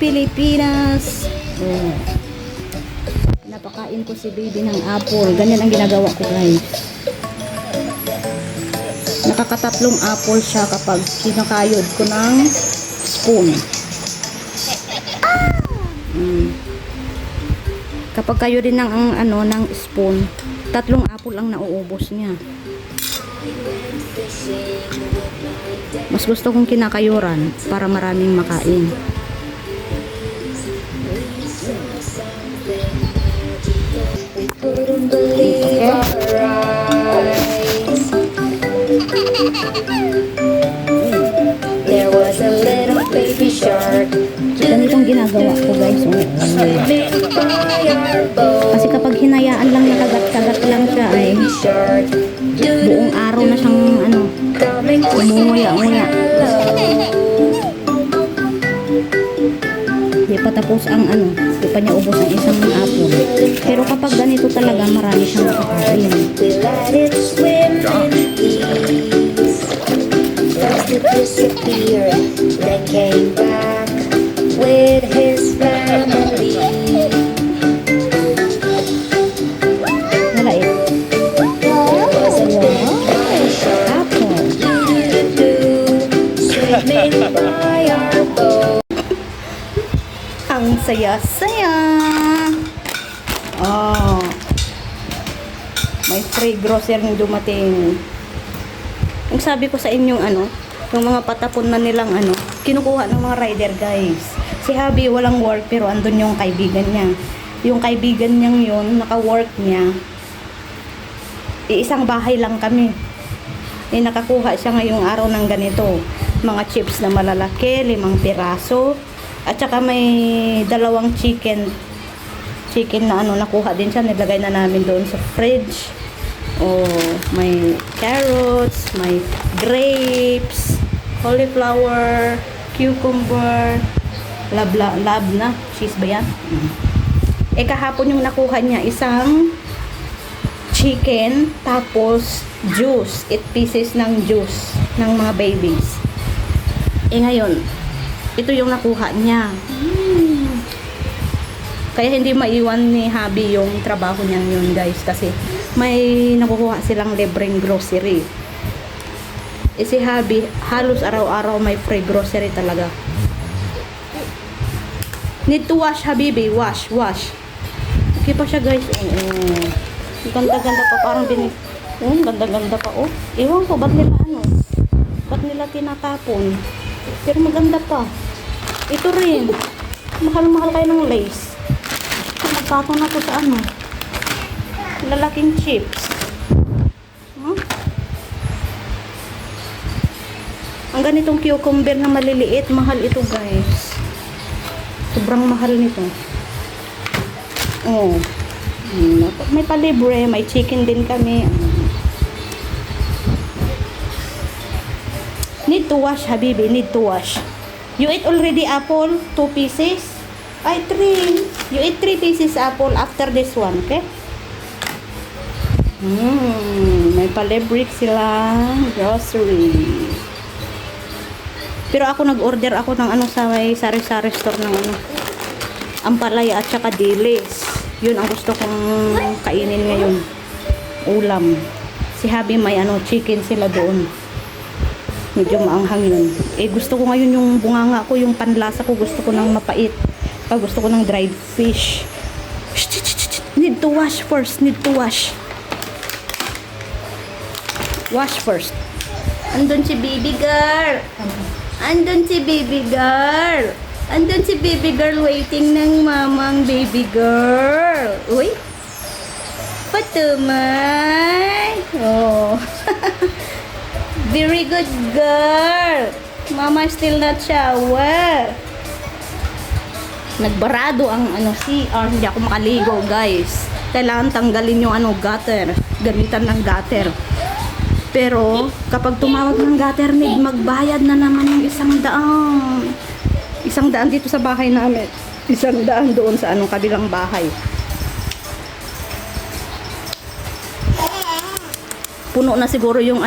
Pilipinas. Oh. Napakain ko si baby ng apple. Ganyan ang ginagawa ko, guys. Nakakatatlong apple siya kapag kinakayod ko ng spoon. Kapag kayo din ng spoon, 3 apple ang nauubos niya. Mas gusto kong kinakayuran para maraming makain. There was a little baby shark. Ganitong ginagawa ko, guys. Kasi kapag hinayaan lang nakagat-kagat lang siya ay buong araw na siyang umuya-nguya. Di pa tapos di pa niya ubos ang isang apple. Pero kapag ganito talaga, marami siyang makakain. We let it swim in peace. First it disappeared, then came back with his family. Wala eh. There was a big baby shark. Apple. Swimming by our boat. Ang saya-saya. Oh. May free grocery ng dumating. Yung sabi ko sa inyong yung mga patapon na nilang kinukuha ng mga rider, guys. Si Habi walang work pero andun yung kaibigan niya. Yung kaibigan niyang yun, naka-work niya. Iisang bahay lang kami. Nakakuha siya ngayong araw ng ganito. Mga chips na malalaki, 5 piraso. At saka may 2 chicken na nakuha din siya. Nilagay na namin doon sa fridge. Oh, may carrots, may grapes, cauliflower, cucumber, lab na. Cheese ba yan? Kahapon yung nakuha niya, isang chicken, tapos juice. 8 pieces ng juice ng mga babies. Ngayon, ito yung nakuha niya. Kaya hindi maiwan ni Habi yung trabaho niya yun, guys. Kasi may nakukuha silang libreng grocery. Si Habi, halos araw-araw may free grocery talaga. Need to wash, Habibi. Wash. Okay pa siya, guys. Ganda-ganda pa. Parang ganda-ganda pa. Ewan ko, ba't nila tinatapon? Pero maganda pa. Ito rin. Mahal-mahal kayo ng lace. Magkatong na to sa lalaking chips. Ang ganitong cucumber na maliliit, mahal ito, guys. Sobrang mahal nito. May palibre, may chicken din kami. Need to wash, Habibi. Need to wash. You eat already apple? 2 pieces? Ay, 3. You eat 3 pieces apple after this one, okay? May palibre silang grocery. Pero ako nag-order ako ng sa may sari-sari store ng ampalaya at saka dilis. Yun ang gusto kong kainin ngayon. Ulam. Si Habi may chicken sila doon. Medyo maanghang yun. Gusto ko ngayon yung bunganga ko, yung panlasa ko, gusto ko ng mapait. Gusto ko ng dried fish. Need to wash first. Need to wash. Wash first. Andun si baby girl. Andun si baby girl. Andun si baby girl waiting ng mamang baby girl. Uy. Patumay. Oh. Very good girl. Mama still not shower. Nagbarado ang CR. Hindi ako makaligo, guys. Kailangan tanggalin yung gutter. Gamitan ng gutter. Pero kapag tumawag ng gutter maid, magbayad na naman ng 100. 100 dito sa bahay namin. 100 doon sa kabilang bahay. Puno na siguro yung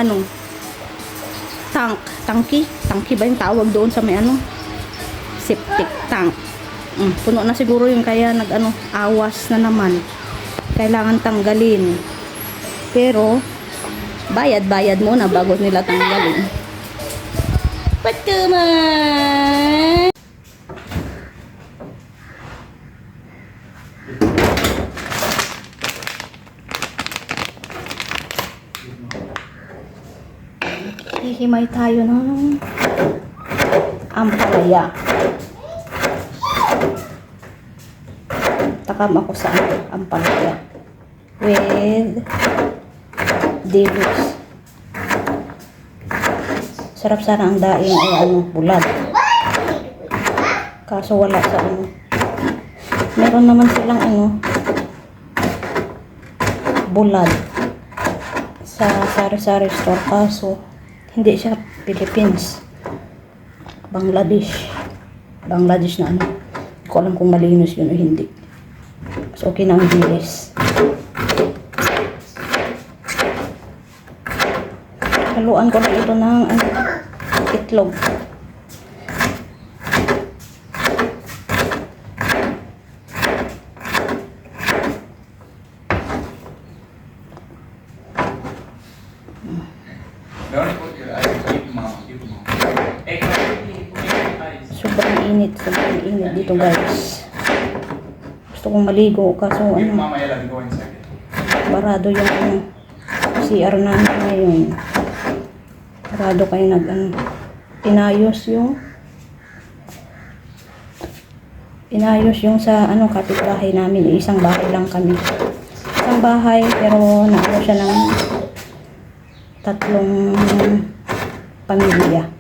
tangki ba yung tawag doon sa may septic tank. Puno na siguro yung kaya awas na naman. Kailangan tanggalin. Pero, bayad-bayad muna bago nila tanggalin. Patuman! Hihimay tayo ng ampalaya. Takam ako sa ampalaya with deluxe. Sarap sana ang daing ay bulad. Kaso wala sa meron naman silang bulad sa sari-sari store, kaso hindi siya Philippines. Bangladesh na Hindi ko alam kung malinis yun o hindi. So, okay na ang bilis. Haluan ko na ito ng itlog. Sobrang init dito, guys. Gusto kong maligo kaso barado yung CR namin ngayon. Barado kayo inayos yung sa kapitbahay namin. Isang bahay lang kami. Isang bahay pero naano siya ng 3 pamilya.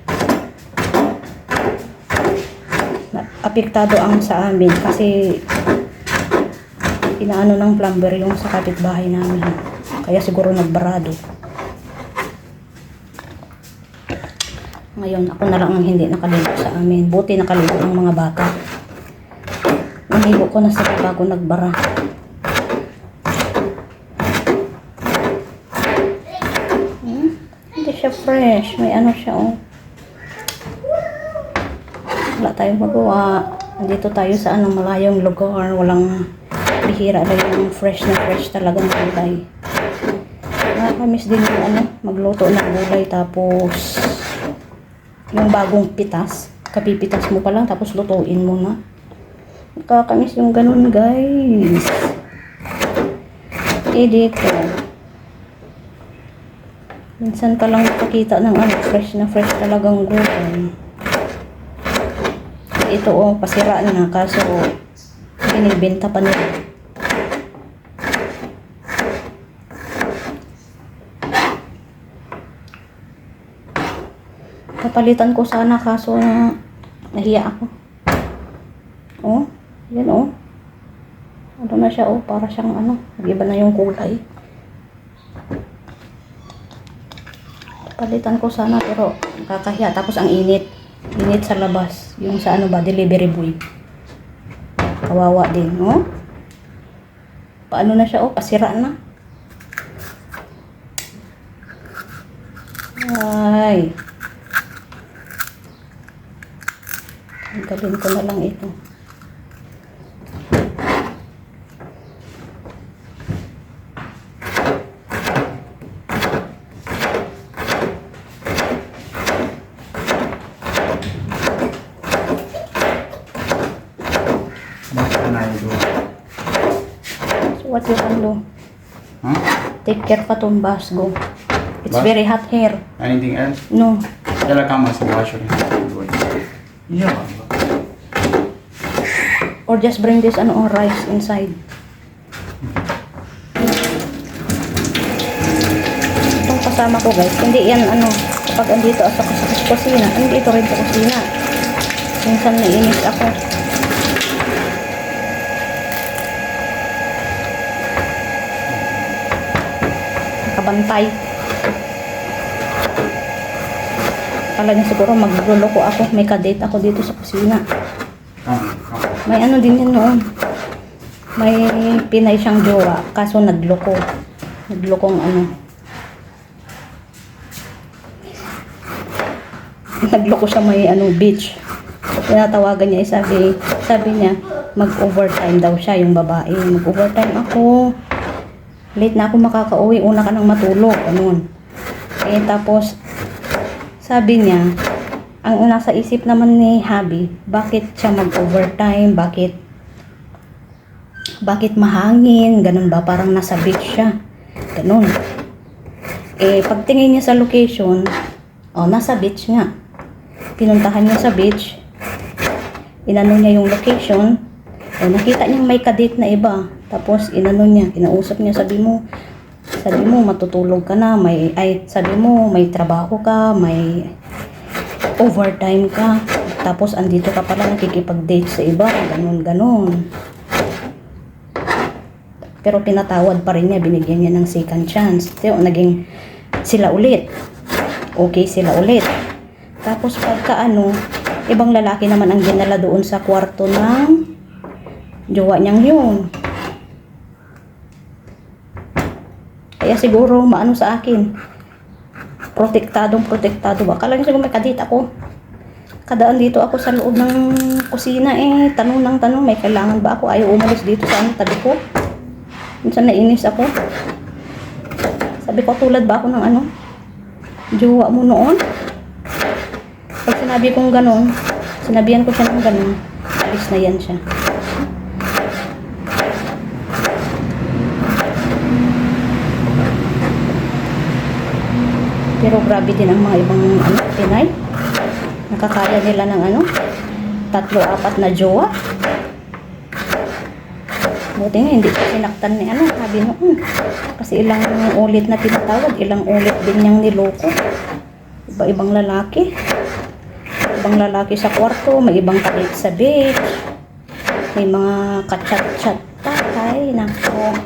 Apektado ang sa amin kasi inaano ng plumber yung sa kapitbahay namin. Kaya siguro nagbarado. Ngayon, ako na lang ang hindi nakaligo sa amin. Buti nakaligo ang mga bata. Naligo ko na sa bago nagbara. Hindi siya fresh. May siya, Wala tayong magawa. Andito tayo sa malayong lugar. Walang bihira lang yung fresh na fresh talagang gulay. Nakakamiss din yung magluto ng gulay tapos yung bagong pitas. Kapipitas mo pa lang tapos lutuin mo na. Nakakamiss yung ganun, guys. Dito. Minsan ka lang makakita ng fresh na fresh talagang gulay. Ito pasira na kaso binibenta pa nila. Kapalitan ko sana kaso nahiya ako. Yan Ano na siya para siyang nag-iba na yung kulay. Kapalitan ko sana pero nakakahiya. Tapos ang init sa labas. Yung sa delivery boy. Kawawa din, Paano na siya, pasira na. Ay. Tanggalin ko na lang ito. So what you can do? Take care pa tong Basgo. It's very hot here. Anything else? No. Dala ka mas wash rin. Yeah. Or just bring this rice inside. Itong kasama ko, guys, hindi yan kapag andito ako sa kusina, andito rin sa kusina. Minsan nainis ako. Nakabantay. Kala niya siguro magluloko ako. May kadate ako dito sa kusina. May din yan noon. May Pinay siyang jowa. Kaso nagloko. Naglokong Nagloko siya may beach. So, Tinatawagan niya, sabi niya, mag-overtime daw siya, yung babae. Mag-overtime ako. Late na ako makakauwi, una ka nang matulog. Ganun. Eh, tapos, sabi niya, ang nasa isip naman ni Habi, bakit siya mag-overtime? Bakit mahangin? Ganun ba? Parang nasa beach siya. Ganun. Eh, pagtingin niya sa location, nasa beach nga. Pinuntahan niya sa beach. Inano niya yung location. Nakita niya may kadate na iba. Tapos, inano niya, kinausap niya, sabi mo, matutulog ka na, sabi mo, may trabaho ka, may overtime ka, tapos andito ka pala nakikipag-date sa iba, ganun. Pero pinatawad pa rin niya, binigyan niya ng second chance. So, naging sila ulit. Okay sila ulit. Tapos pagka ibang lalaki naman ang dinala doon sa kwarto ng jowa niyang yun. Kaya siguro maano sa akin, protektado ba? Akala niya siguro may kadate ako. Kadaan dito ako sa loob ng kusina tanong ng tanong, may kailangan ba ako? Ayaw umalis dito sa tabi ko. Minsan nainis ako. Sabi ko, tulad ba ako ng jowa mo noon? Pag sinabi kong ganon, sinabihan ko siya ng ganon, alis na yan siya. Pero grabe din ang mga ibang Pinay. Nakakaya nila ng 3-4 na jowa. Buti nga hindi ko sinaktan ni sabi noon. Kasi ilang ulit na tinatawag, ilang ulit din niyang niloko. Iba-ibang lalaki. Ibang lalaki sa kwarto, may ibang kalit sa beach. May mga kachat-chat pa. Ay, nako.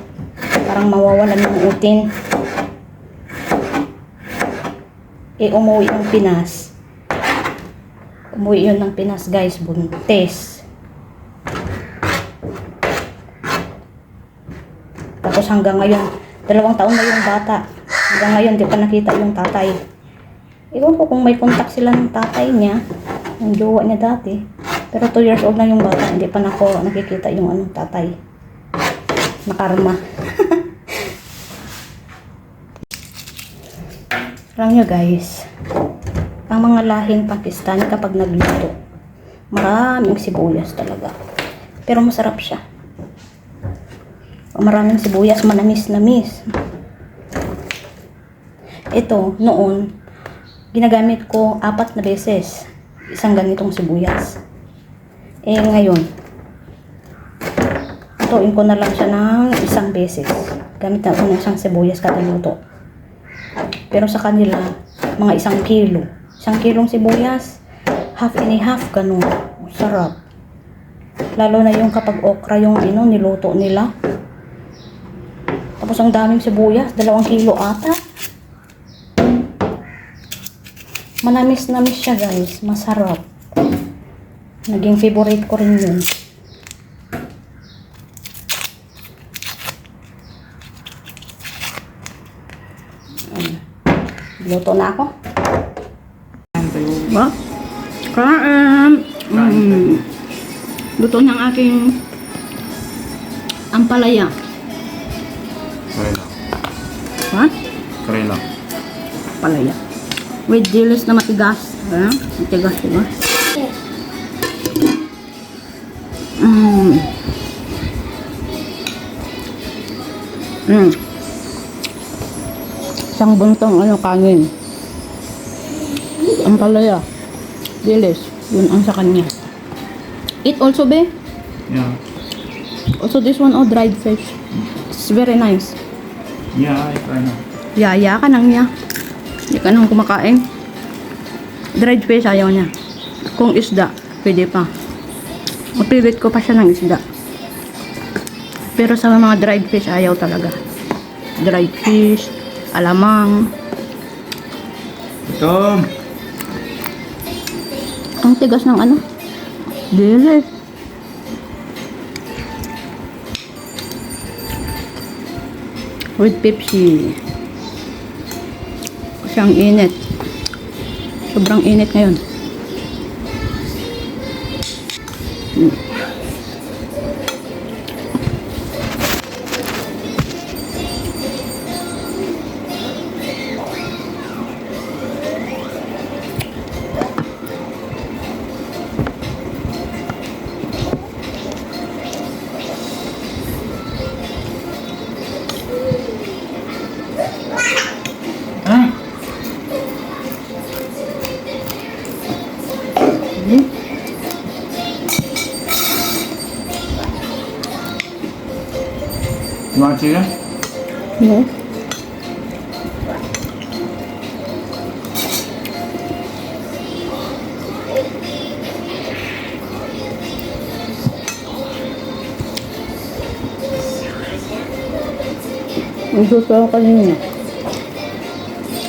Parang mawawalan ng utin. Umuwi ng Pinas. Umuwi yun ng Pinas, guys. Buntes. Tapos hanggang ngayon, 2 taon na yung bata. Hanggang ngayon, di pa nakita yung tatay. Ewan ko kung may contact sila ng tatay niya, ng jowa niya dati. Pero 2 years old na yung bata, hindi pa nakikita yung tatay. Nakarma. Alam nyo guys, ang mga lahing Pakistani kapag nagluto, maraming sibuyas talaga. Pero masarap siya. Maraming sibuyas, manamis-namis. Ito, noon, ginagamit ko 4 na beses isang ganitong sibuyas. Ngayon, tutuin ko na lang siya ng 1 beses. Gamit na ako ng 1 sibuyas kada luto. Pero sa kanila, mga 1 kilo. 1 kilong sibuyas, half and a half, ganun. Sarap. Lalo na yung kapag okra yung niluto nila. Tapos ang daming sibuyas, 2 kilo ata. Manamis-namis siya guys, masarap. Naging favorite ko rin yun. Luto na ako. Ba? Luto ng aking ampalaya. Karela. What? Karela. Palaya. With dilis na matigas. Matigas diba? Isang buntong kanin. Ang palaya. Dilis. Yun ang sa kanya. Eat also, be. Yeah. Also this one, dried fish. It's very nice. Yeah, I try na. Yaya ka nang niya. Hindi ka nang kumakain. Dried fish, ayaw niya. Kung isda, pwede pa. Mapilit ko pa siya ng isda. Pero sa mga dried fish, ayaw talaga. Dried fish, alamang. Ito. Ang tigas ng Dili. With Pepsi. Kasi ang init. Sobrang init ngayon. Hmm. You want chicken? No? Ang gusto ko kanina.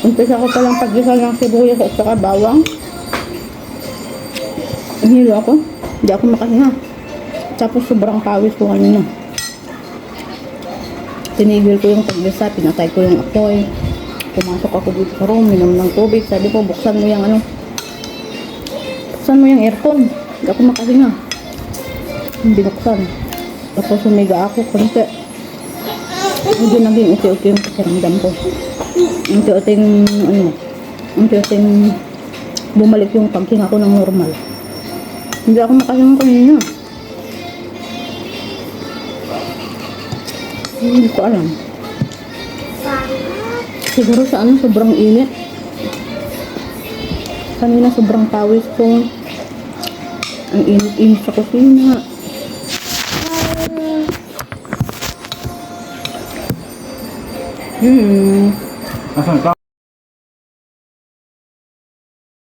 Umpisa ko palang pag-isa ng sibuyas at saka bawang. Hinilo ako. Hindi ako makahinga. Tapos sobrang pawis ko kanina. Tinigil ko yung pag-isa. Pinatay ko yung apoy. Pumasok ako dito sa room. Minom ng tubig. Sabi ko, buksan mo yung ano. Buksan mo yung aircon. Hindi ako makahinga. Hindi buksan. Tapos humiga ako konti. Hindi naging uti-uti yung pakiramdam ko. Unti-uting, ano, unti-uting bumalik yung paghinga ko ng normal. Hindi ako makahinga kanina. Hindi ko alam. Siguro sa ano, sobrang init. Kanina sobrang pawis ko. Ang init-init sa kusina. Nasaan ka?